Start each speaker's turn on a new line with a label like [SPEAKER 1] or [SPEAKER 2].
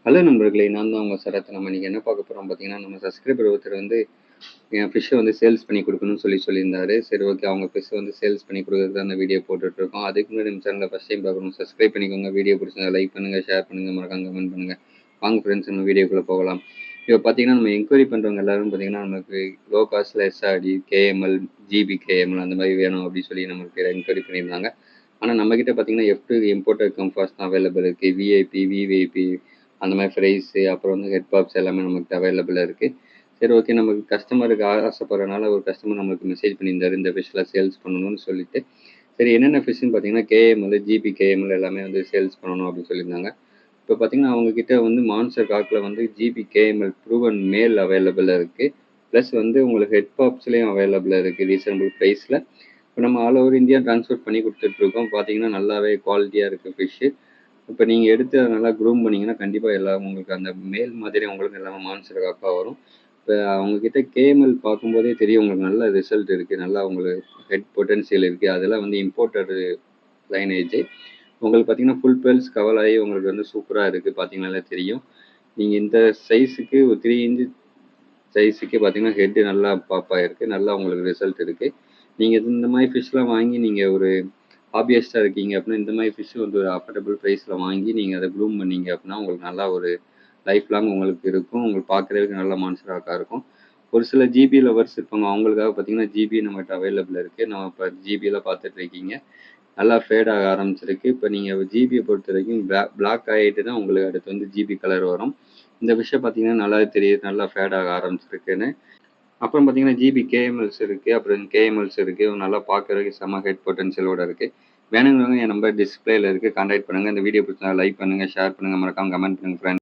[SPEAKER 1] Hello நண்பர்களே! நான் தான் உங்க சரத். நம்ம இன்னைக்கு என்ன பார்க்க போறோம் பார்த்தீங்கன்னா, நம்ம சப்ஸ்கிரைபர் ஒருத்தர் வந்து என் ஃபிஷ்ஷ வந்து சேல்ஸ் பண்ணி குடுக்கணும்னு சொல்லியிருந்தாரு. சரி ஓகே. அவங்க ஃபிஷ்ஷ வந்து சேல்ஸ் பண்ணி குடுக்கறதுக்கு தான் அந்த வீடியோ போட்டுட்ருக்கோம். அதுக்கு முன்னாடி நம்ம சேனல ஃபர்ஸ்ட் டைம் பார்க்கணும் சப்ஸ்கிரைப் பண்ணிக்கோங்க. வீடியோ பிடிச்சிருந்தா லைக் பண்ணுங்க, ஷேர் பண்ணுங்க, மறக்காம கமெண்ட் பண்ணுங்க. வாங்க ஃப்ரெண்ட்ஸ் நம்ம வீடியோக்குள்ள போகலாம். இப்போ பார்த்தீங்கன்னா, நம்ம என்கொயரி பண்றவங்க எல்லாரும் பார்த்தீங்கன்னா, நமக்கு லோ காஸ்ட்ல எஸ்ஆர்டி, கேஎம்எல், ஜிபி கேஎம்எல் அந்த மாரி வேணும் அப்படின்னு சொல்லி நமக்கு என்கொயரி பண்ணியிருந்தாங்க. ஆனா நம்மகிட்ட பார்த்தீங்கன்னா, F2 இம்போர்ட்டட் கம்ஃபார்ட்ஸ் தான் அவைலபிள் இருக்கு. விஐபி, விவிஐபி அந்த மாதிரி ஃப்ரைஸு அப்புறம் வந்து ஹெட் பாப்ஸ் எல்லாமே நமக்கு அவைலபிளாக இருக்குது. சரி ஓகே. நமக்கு கஸ்டமருக்கு ஆசைப்படுறனால ஒரு கஸ்டமர் நம்மளுக்கு மெசேஜ் பண்ணியிருந்தாரு இந்த ஃபிஷ்லாம் சேல்ஸ் பண்ணணும்னு சொல்லிட்டு. சரி என்னென்ன ஃபிஷ்ஷுன்னு பார்த்தீங்கன்னா, கேஎம்எல், ஜிபி கேஎம்எல் எல்லாமே வந்து சேல்ஸ் பண்ணணும் அப்படின்னு சொல்லியிருந்தாங்க. இப்போ பார்த்தீங்கன்னா, அவங்ககிட்ட வந்து மான்ஸ்டர் காக்கில் வந்து ஜிபி கேஎம்எல் ப்ரூவன் மேல் அவைலபிளாக இருக்குது. ப்ளஸ் வந்து உங்களுக்கு ஹெட் பாப்ஸ்லேயும் அவைலபிளாக இருக்குது ரீசனபிள் ப்ரைஸில். இப்போ நம்ம ஆல் ஓவர் இந்தியா ட்ரான்ஸ்போர்ட் பண்ணி கொடுத்துட்ருக்கோம். பார்த்தீங்கன்னா நல்லாவே குவாலிட்டியாக இருக்குது ஃபிஷ்ஷு. இப்போ நீங்கள் எடுத்து அதை நல்லா க்ரூம் பண்ணிங்கன்னா கண்டிப்பாக எல்லாம் உங்களுக்கு அந்த மேல் மாதிரி உங்களுக்கு எல்லாமே மான்ஸ்டர் காக்கா வரும். இப்போ அவங்கக்கிட்ட கேஎம்எல் பார்க்கும்போதே தெரியும் உங்களுக்கு நல்ல ரிசல்ட் இருக்குது. நல்லா உங்களுக்கு ஹெட் பொட்டன்ஷியல் இருக்குது. அதெல்லாம் வந்து இம்போர்ட்டடு லைனேஜ். உங்களுக்கு பார்த்தீங்கன்னா ஃபுல் பெல்ஸ் கவர் ஆகி உங்களுக்கு வந்து சூப்பராக இருக்குது. பார்த்தீங்கன்னாலே தெரியும். நீங்கள் இந்த சைஸுக்கு ஒரு 3 இன்ச்சு சைஸுக்கு பார்த்தீங்கன்னா ஹெட்டு நல்லா பாப்பாக இருக்குது. நல்லா உங்களுக்கு ரிசல்ட் இருக்குது. நீங்கள் இந்த மாதிரி ஃபிஷ்லாம் வாங்கி நீங்கள் ஒரு ஹாபியஸ்ட்டாக இருக்கீங்க அப்படின்னா இந்த மாதிரி ஃபிஷ் வந்து ஒரு அஃபோர்டபுள் ப்ரைஸில் வாங்கி நீங்கள் அதை க்ரூம் பண்ணீங்க அப்படின்னா உங்களுக்கு நல்லா ஒரு லைஃப் லாங் உங்களுக்கு இருக்கும். உங்களுக்கு பார்க்குறதுக்கு நல்ல மான்ஸ்டராக இருக்கும். ஒரு சில ஜிபி லவர்ஸ் இருப்பாங்க. அவங்களுக்காக பார்த்தீங்கன்னா ஜிபி நம்மகிட்ட அவைலபிள் இருக்குது. நம்ம இப்போ ஜிபியில் பார்த்துட்டு இருக்கீங்க. நல்லா ஃபேட் ஆக ஆரம்பிச்சிருக்கு. இப்போ நீங்கள் ஜிபியை பொறுத்த வரைக்கும் பிளாக் ஆகிட்டு தான் உங்களுக்கு அடுத்து வந்து ஜிபி கலர் வரும். இந்த விஷயம் பார்த்தீங்கன்னா நல்லாவே தெரியுது. நல்லா ஃபேட் ஆக ஆரம்பிச்சிருக்குன்னு. அப்புறம் பார்த்தீங்கன்னா ஜிபி கேஎம்எல்ஸ் இருக்குது. அப்புறம் கேஎம்எல்ஸ் இருக்குது. நல்லா பார்க்குறதுக்கு செம்ம ஹெட் பொட்டன்ஷியலோட இருக்குது. வேணுங்கிறவங்க என் நம்பர் டிஸ்பிளேல இருக்குது. கான்டாக்ட் பண்ணுங்கள். இந்த வீடியோ பிடிச்சா லைக் பண்ணுங்கள், ஷேர் பண்ணுங்கள், மறக்காம கமெண்ட் பண்ணுங்கள் ஃப்ரெண்ட்ஸ்.